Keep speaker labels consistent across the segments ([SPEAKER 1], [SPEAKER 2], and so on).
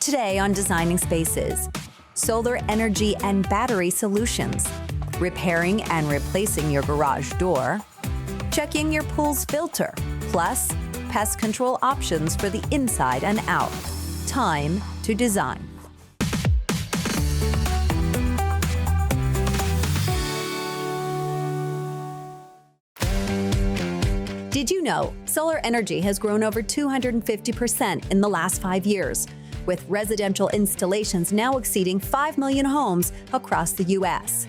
[SPEAKER 1] Today on Designing Spaces, solar energy and battery solutions, repairing and replacing your garage door, checking your pool's filter, plus pest control options for the inside and out. Time to design. Did you know solar energy has grown over 250% in the last 5 years, with residential installations now exceeding 5 million homes across the U.S.?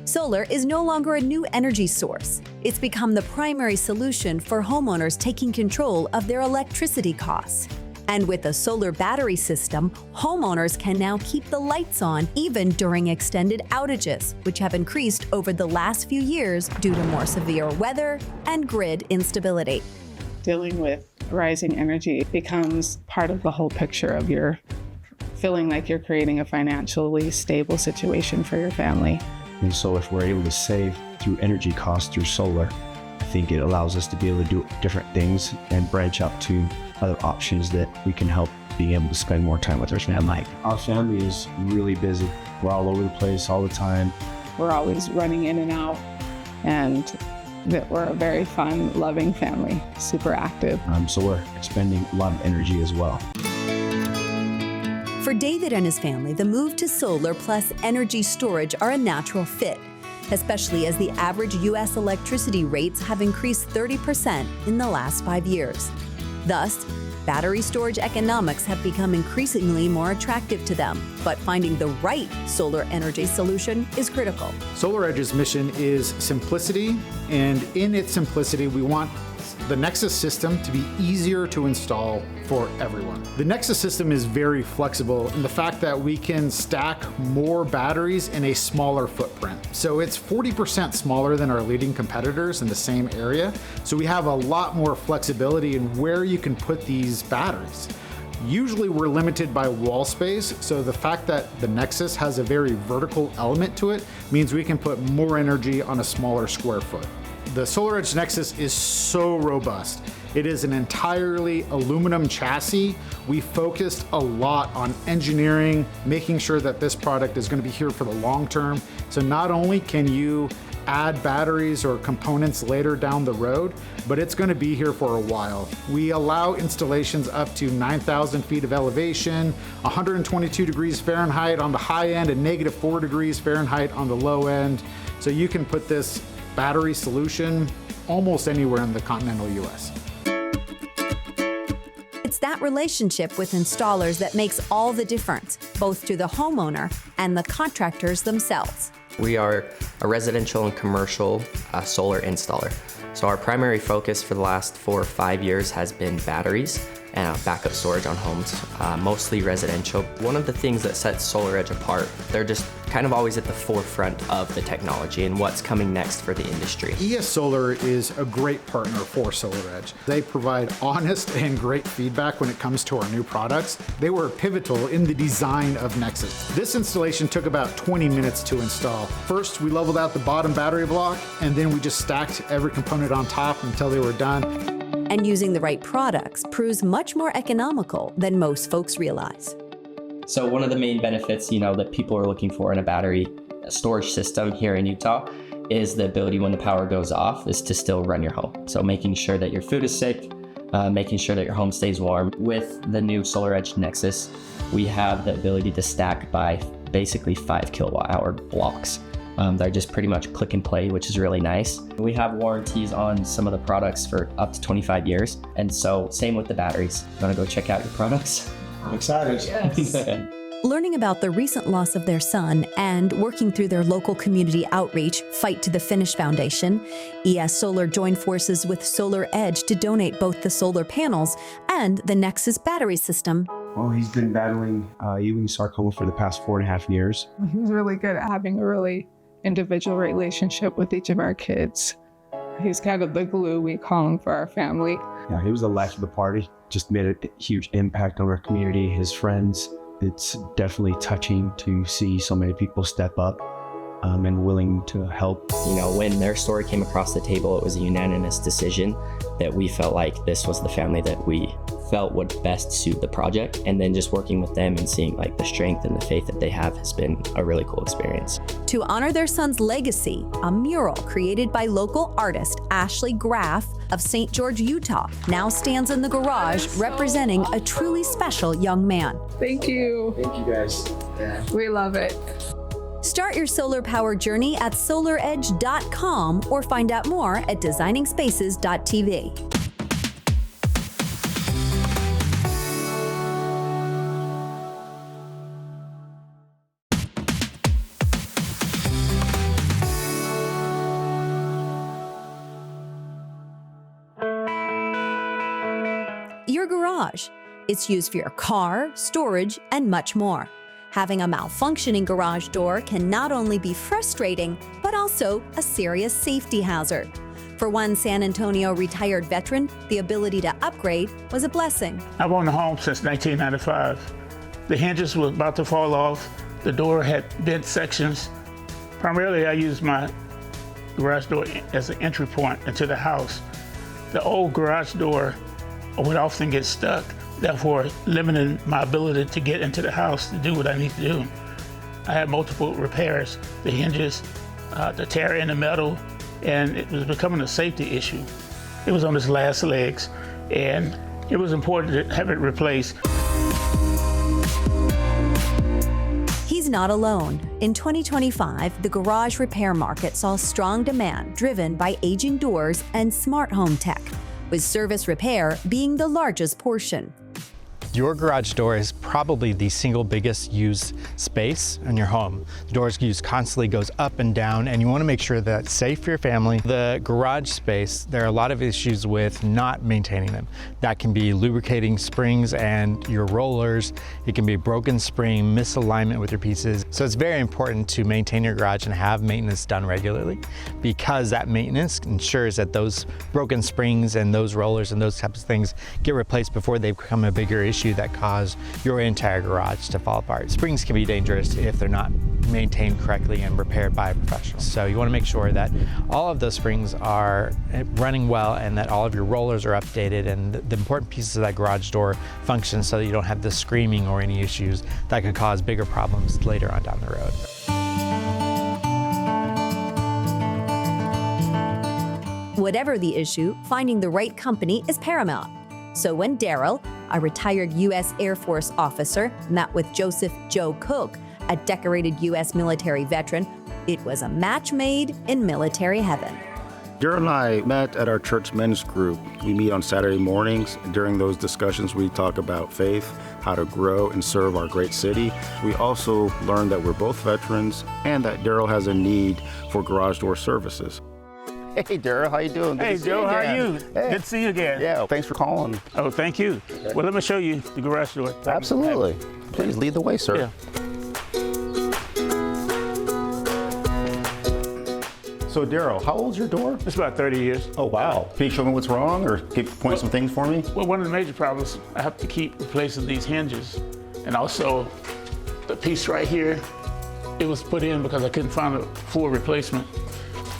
[SPEAKER 1] Solar is no longer a new energy source. It's become the primary solution for homeowners taking control of their electricity costs. And with a solar battery system, homeowners can now keep the lights on even during extended outages, which have increased over the last few years due to more severe weather and grid instability.
[SPEAKER 2] Dealing with rising energy becomes part of the whole picture of your feeling like you're creating a financially stable situation for your family.
[SPEAKER 3] And so if we're able to save through energy costs through solar, I think it allows us to be able to do different things and branch out to other options that we can help being able to spend more time with our family. Our family is really busy. We're all over the place all the time.
[SPEAKER 2] We're always running in and out, and that we're a very fun, loving family, super active.
[SPEAKER 3] So we're expending a lot of energy as well.
[SPEAKER 1] For David and his family, the move to solar plus energy storage are a natural fit, especially as the average U.S. electricity rates have increased 30% in the last 5 years. Thus, battery storage economics have become increasingly more attractive to them, but finding the right solar energy solution is critical.
[SPEAKER 4] SolarEdge's mission is simplicity, and in its simplicity, we want the Nexus system to be easier to install for everyone. The Nexus system is very flexible in the fact that we can stack more batteries in a smaller footprint. So it's 40% smaller than our leading competitors in the same area. So we have a lot more flexibility in where you can put these batteries. Usually we're limited by wall space, so the fact that the Nexus has a very vertical element to it means we can put more energy on a smaller square foot. The SolarEdge Nexus is so robust. It is an entirely aluminum chassis. We focused a lot on engineering, making sure that this product is going to be here for the long term. So not only can you add batteries or components later down the road, but it's going to be here for a while. We allow installations up to 9,000 feet of elevation, 122 degrees Fahrenheit on the high end, and -4 degrees Fahrenheit on the low end. So you can put this battery solution almost anywhere in the continental US.
[SPEAKER 1] It's that relationship with installers that makes all the difference, both to the homeowner and the contractors themselves.
[SPEAKER 5] We are a residential and commercial solar installer. So our primary focus for the last 4 or 5 years has been batteries and backup storage on homes, mostly residential. One of the things that sets SolarEdge apart, they're just kind of always at the forefront of the technology and what's coming next for the industry.
[SPEAKER 4] ES Solar is a great partner for SolarEdge. They provide honest and great feedback when it comes to our new products. They were pivotal in the design of Nexus. This installation took about 20 minutes to install. First, we leveled out the bottom battery block, and then we just stacked every component on top until they were done.
[SPEAKER 1] And using the right products proves much more economical than most folks realize.
[SPEAKER 5] So one of the main benefits, that people are looking for in a battery storage system here in Utah is the ability when the power goes off is to still run your home. So making sure that your food is safe, making sure that your home stays warm. With the new SolarEdge Nexus, we have the ability to stack by basically 5 kilowatt hour blocks. They're just pretty much click and play, which is really nice. We have warranties on some of the products for up to 25 years. And so same with the batteries. You wanna go check out your products?
[SPEAKER 4] I'm excited.
[SPEAKER 5] Yes.
[SPEAKER 1] Learning about the recent loss of their son and working through their local community outreach Fight to the Finish Foundation, ES Solar joined forces with SolarEdge to donate both the solar panels and the Nexus battery system.
[SPEAKER 3] Well, he's been battling Ewing sarcoma for the past 4.5 years.
[SPEAKER 2] He's really good at having a really individual relationship with each of our kids. He's kind of the glue, we call him, for our family.
[SPEAKER 3] Yeah, he was the life of the party. Just made a huge impact on our community, his friends. It's definitely touching to see so many people step up and willing to help.
[SPEAKER 5] You know, when their story came across the table, it was a unanimous decision that we felt like this was the family that we felt would best suit the project. And then just working with them and seeing like the strength and the faith that they have has been a really cool experience.
[SPEAKER 1] To honor their son's legacy, a mural created by local artist Ashley Graff of St. George, Utah, now stands in the garage representing a truly special young man.
[SPEAKER 2] Thank you.
[SPEAKER 3] Thank you guys. Yeah.
[SPEAKER 2] We love it.
[SPEAKER 1] Start your solar power journey at SolarEdge.com or find out more at designingspaces.tv. Your garage. It's used for your car, storage, and much more. Having a malfunctioning garage door can not only be frustrating, but also a serious safety hazard. For one San Antonio retired veteran, the ability to upgrade was a blessing.
[SPEAKER 6] I've owned the home since 1995. The hinges were about to fall off. The door had bent sections. Primarily, I used my garage door as an entry point into the house. The old garage door would often get stuck, therefore limiting my ability to get into the house to do what I need to do. I had multiple repairs, the hinges, the tear in the metal, and it was becoming a safety issue. It was on its last legs, and it was important to have it replaced.
[SPEAKER 1] He's not alone. In 2025, the garage repair market saw strong demand driven by aging doors and smart home tech, with service repair being the largest portion.
[SPEAKER 7] Your garage door is probably the single biggest used space in your home. The door's used constantly, goes up and down, and you want to make sure that it's safe for your family. The garage space, there are a lot of issues with not maintaining them. That can be lubricating springs and your rollers. It can be broken spring, misalignment with your pieces. So it's very important to maintain your garage and have maintenance done regularly, because that maintenance ensures that those broken springs and those rollers and those types of things get replaced before they become a bigger issue that cause your entire garage to fall apart. Springs can be dangerous if they're not maintained correctly and repaired by a professional. So you want to make sure that all of those springs are running well and that all of your rollers are updated and the important pieces of that garage door function so that you don't have the screaming or any issues that could cause bigger problems later on down the road.
[SPEAKER 1] Whatever the issue, finding the right company is paramount. So when Daryl, a retired U.S. Air Force officer, met with Joseph Joe Cook, a decorated U.S. military veteran, it was a match made in military heaven.
[SPEAKER 8] Daryl and I met at our church men's group. We meet on Saturday mornings. During those discussions, we talk about faith, how to grow and serve our great city. We also learned that we're both veterans and that Daryl has a need for garage door services. Hey, Daryl, how you doing?
[SPEAKER 6] Hey, Joe, how are you?
[SPEAKER 8] Hey.
[SPEAKER 6] Good to see you again.
[SPEAKER 8] Yeah, thanks for calling.
[SPEAKER 6] Oh, thank you. Well, let me show you the garage door.
[SPEAKER 8] Absolutely. Please lead the way, sir.
[SPEAKER 6] Yeah.
[SPEAKER 8] So, Daryl, how old's your door?
[SPEAKER 6] It's about 30 years.
[SPEAKER 8] Oh, wow. Can you show me what's wrong or point some things for me?
[SPEAKER 6] Well, one of the major problems, I have to keep replacing these hinges. And also, the piece right here, it was put in because I couldn't find a full replacement.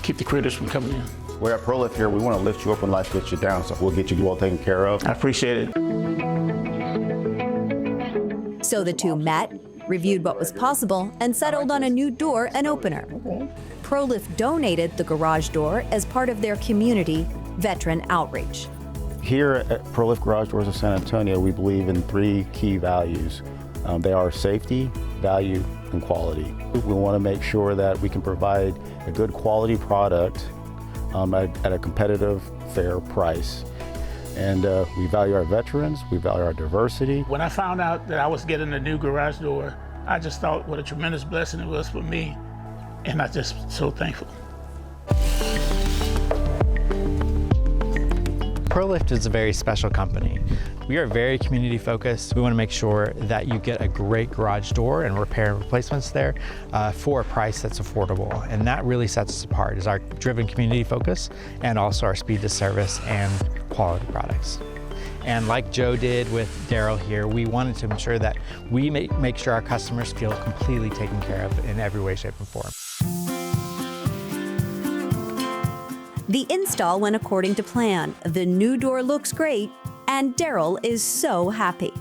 [SPEAKER 6] Keep the critters from coming in.
[SPEAKER 8] We're at ProLift here. We want to lift you up when life gets you down, so we'll get you well taken care of.
[SPEAKER 6] I appreciate it.
[SPEAKER 1] So the two met, reviewed what was possible, and settled on a new door and opener. ProLift donated the garage door as part of their community veteran outreach.
[SPEAKER 8] Here at ProLift Garage Doors of San Antonio, we believe in 3 key values. They are safety, value, and quality. We want to make sure that we can provide a good quality product at a competitive, fair price. And we value our veterans, we value our diversity.
[SPEAKER 6] When I found out that I was getting a new garage door, I just thought what a tremendous blessing it was for me. And I'm just so thankful.
[SPEAKER 7] ProLift is a very special company. We are very community focused. We want to make sure that you get a great garage door and repair and replacements there for a price that's affordable. And that really sets us apart, is our driven community focus and also our speed to service and quality products. And like Joe did with Daryl here, we wanted to ensure that we make sure our customers feel completely taken care of in every way, shape, and form.
[SPEAKER 1] The install went according to plan. The new door looks great, and Daryl is so happy.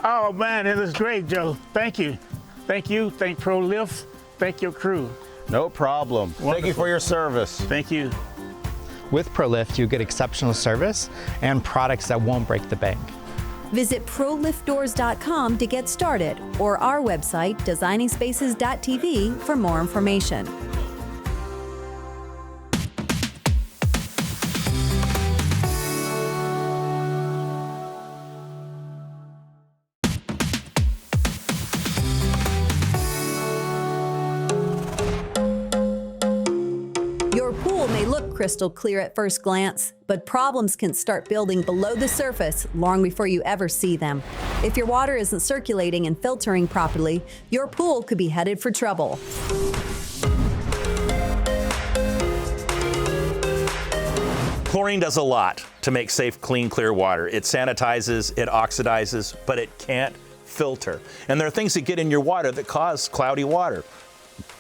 [SPEAKER 6] Oh man, it is great, Joe. Thank you. Thank you. Thank ProLift. Thank your crew.
[SPEAKER 8] No problem.
[SPEAKER 6] Wonderful.
[SPEAKER 8] Thank you for your service.
[SPEAKER 6] Thank you.
[SPEAKER 7] With ProLift, you get exceptional service and products that won't break the bank.
[SPEAKER 1] Visit ProLiftDoors.com to get started, or our website, designingspaces.tv, for more information. Your pool may look crystal clear at first glance, but problems can start building below the surface long before you ever see them. If your water isn't circulating and filtering properly, your pool could be headed for trouble.
[SPEAKER 9] Chlorine does a lot to make safe, clean, clear water. It sanitizes, it oxidizes, but it can't filter. And there are things that get in your water that cause cloudy water.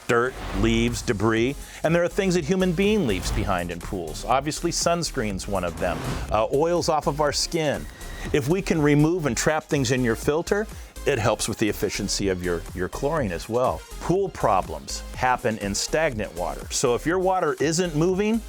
[SPEAKER 9] Dirt, leaves, debris, and there are things that human being leaves behind in pools. Obviously, sunscreen's one of them. Oils off of our skin. If we can remove and trap things in your filter, it helps with the efficiency of your chlorine as well. Pool problems happen in stagnant water. So if your water isn't moving,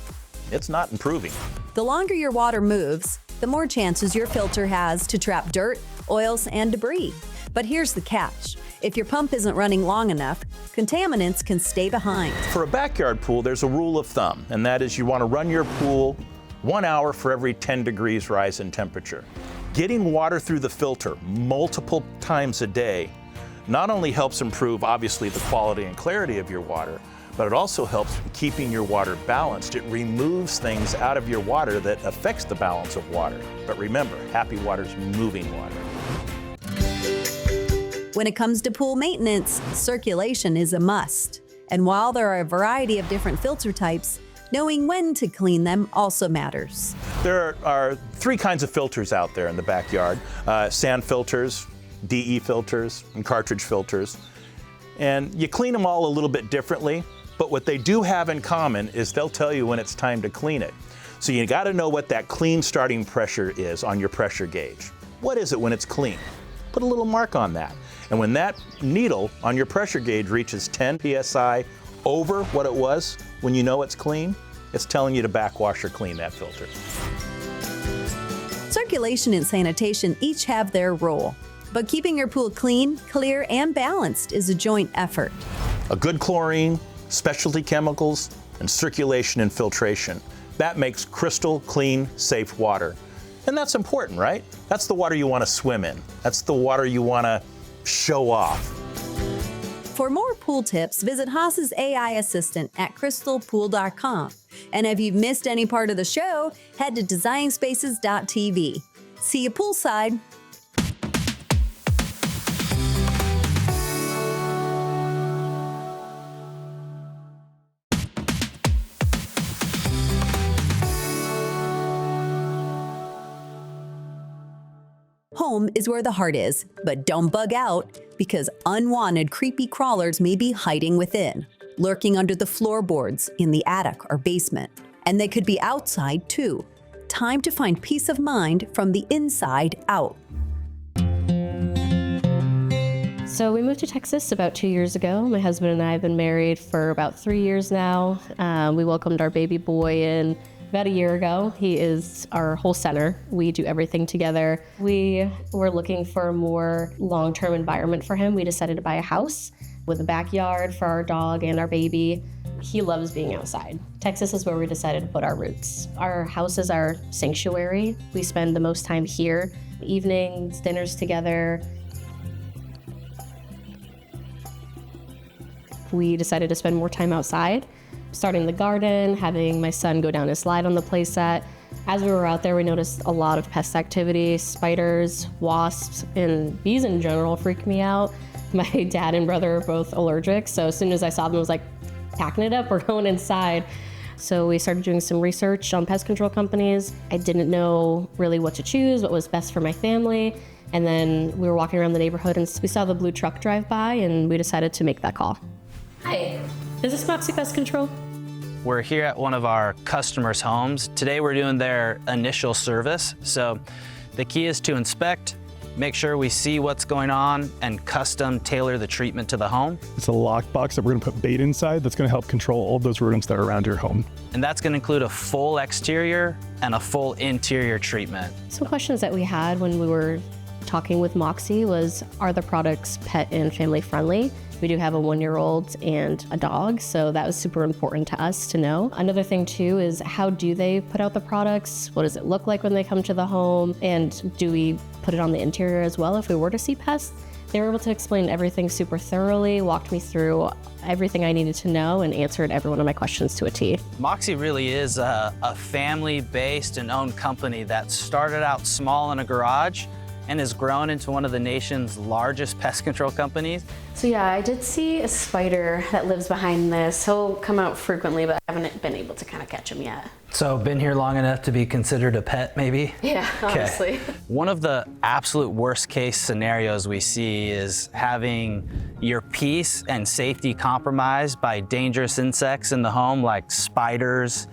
[SPEAKER 9] it's not improving.
[SPEAKER 1] The longer your water moves, the more chances your filter has to trap dirt, oils, and debris. But here's the catch. If your pump isn't running long enough, contaminants can stay behind.
[SPEAKER 9] For a backyard pool, there's a rule of thumb, and that is you want to run your pool 1 hour for every 10 degrees rise in temperature. Getting water through the filter multiple times a day not only helps improve, obviously, the quality and clarity of your water, but it also helps keeping your water balanced. It removes things out of your water that affects the balance of water. But remember, happy water's moving water.
[SPEAKER 1] When it comes to pool maintenance, circulation is a must. And while there are a variety of different filter types, knowing when to clean them also matters.
[SPEAKER 9] There are 3 kinds of filters out there in the backyard. Sand filters, DE filters, and cartridge filters. And you clean them all a little bit differently, but what they do have in common is they'll tell you when it's time to clean it. So you gotta know what that clean starting pressure is on your pressure gauge. What is it when it's clean? Put a little mark on that. And when that needle on your pressure gauge reaches 10 psi over what it was when you know it's clean, it's telling you to backwash or clean that filter.
[SPEAKER 1] Circulation and sanitation each have their role, but keeping your pool clean, clear, and balanced is a joint effort.
[SPEAKER 9] A good chlorine, specialty chemicals, and circulation and filtration. That makes crystal clean, safe water. And that's important, right? That's the water you want to swim in. That's the water you want to show off.
[SPEAKER 1] For more pool tips, visit HASA's AI assistant at crystalpool.com. And if you've missed any part of the show, head to designingspaces.tv. See you poolside. Home is where the heart is, but don't bug out because unwanted creepy crawlers may be hiding within, lurking under the floorboards in the attic or basement. And they could be outside too. Time to find peace of mind from the inside out.
[SPEAKER 10] So we moved to Texas about 2 years ago. My husband and I have been married for about 3 years now. We welcomed our baby boy in about a year ago. He is our whole center. We do everything together. We were looking for a more long-term environment for him. We decided to buy a house with a backyard for our dog and our baby. He loves being outside. Texas is where we decided to put our roots. Our house is our sanctuary. We spend the most time here, evenings, dinners together. We decided to spend more time outside, starting the garden, having my son go down a slide on the playset. As we were out there, we noticed a lot of pest activity, spiders, wasps, and bees in general freaked me out. My dad and brother are both allergic, so as soon as I saw them, I was like, packing it up, we're going inside. So we started doing some research on pest control companies. I didn't know really what to choose, what was best for my family. And then we were walking around the neighborhood and we saw the blue truck drive by and we decided to make that call. Hi, is this Moxie Pest Control?
[SPEAKER 11] We're here at one of our customers' homes. Today we're doing their initial service. So the key is to inspect, make sure we see what's going on, and custom tailor the treatment to the home.
[SPEAKER 12] It's a lockbox that we're gonna put bait inside that's gonna help control all those rodents that are around your home.
[SPEAKER 11] And that's gonna include a full exterior and a full interior treatment.
[SPEAKER 10] Some questions that we had when we were talking with Moxie was, are the products pet and family friendly? We do have a 1-year-old and a dog, so that was super important to us to know. Another thing too is, how do they put out the products? What does it look like when they come to the home? And do we put it on the interior as well if we were to see pests? They were able to explain everything super thoroughly, walked me through everything I needed to know, and answered every one of my questions to a T.
[SPEAKER 11] Moxie really is a family-based and owned company that started out small in a garage and has grown into one of the nation's largest pest control companies.
[SPEAKER 10] So yeah, I did see a spider that lives behind this. He'll come out frequently, but I haven't been able to kind of catch him yet.
[SPEAKER 11] So been here long enough to be considered a pet, maybe?
[SPEAKER 10] Yeah, honestly.
[SPEAKER 11] One of the absolute worst case scenarios we see is having your peace and safety compromised by dangerous insects in the home, like spiders,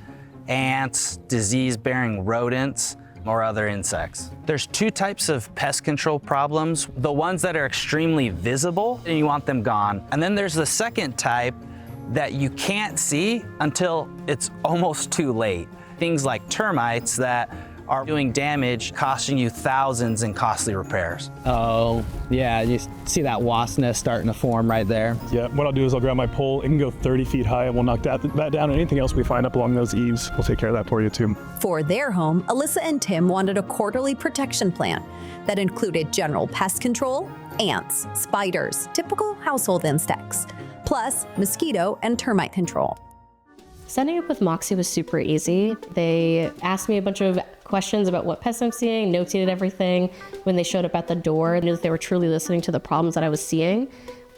[SPEAKER 11] ants, disease-bearing rodents, or other insects. There's 2 types of pest control problems. The ones that are extremely visible and you want them gone. And then there's the second type that you can't see until it's almost too late. Things like termites that are doing damage, costing you thousands in costly repairs.
[SPEAKER 13] Oh, yeah, you see that wasp nest starting to form right there.
[SPEAKER 12] Yeah, what I'll do is I'll grab my pole. It can go 30 feet high and we'll knock that down, and anything else we find up along those eaves, we'll take care of that for you too.
[SPEAKER 1] For their home, Alyssa and Tim wanted a quarterly protection plan that included general pest control, ants, spiders, typical household insects, plus mosquito and termite control.
[SPEAKER 10] Setting up with Moxie was super easy. They asked me a bunch of questions about what pests I'm seeing, notated everything. When they showed up at the door, I knew that they were truly listening to the problems that I was seeing.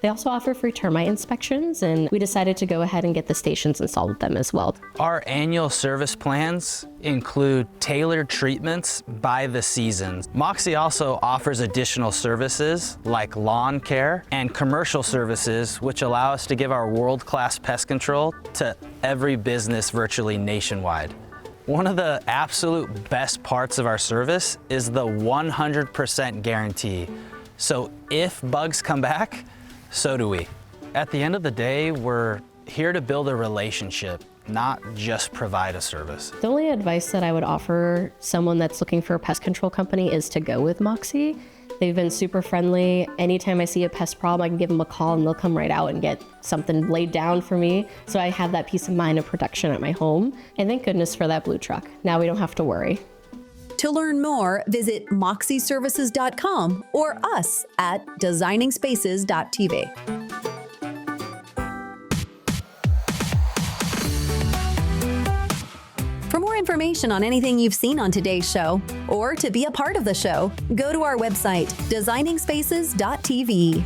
[SPEAKER 10] They also offer free termite inspections, and we decided to go ahead and get the stations installed with them as well.
[SPEAKER 11] Our annual service plans include tailored treatments by the seasons. Moxie also offers additional services like lawn care and commercial services, which allow us to give our world-class pest control to every business virtually nationwide. One of the absolute best parts of our service is the 100% guarantee. So if bugs come back, so do we. At the end of the day, we're here to build a relationship, not just provide a service.
[SPEAKER 10] The only advice that I would offer someone that's looking for a pest control company is to go with Moxie. They've been super friendly. Anytime I see a pest problem, I can give them a call and they'll come right out and get something laid down for me. So I have that peace of mind of protection at my home. And thank goodness for that blue truck. Now we don't have to worry.
[SPEAKER 1] To learn more, visit moxieservices.com or us at designingspaces.tv. For more information on anything you've seen on today's show, or to be a part of the show, go to our website, designingspaces.tv.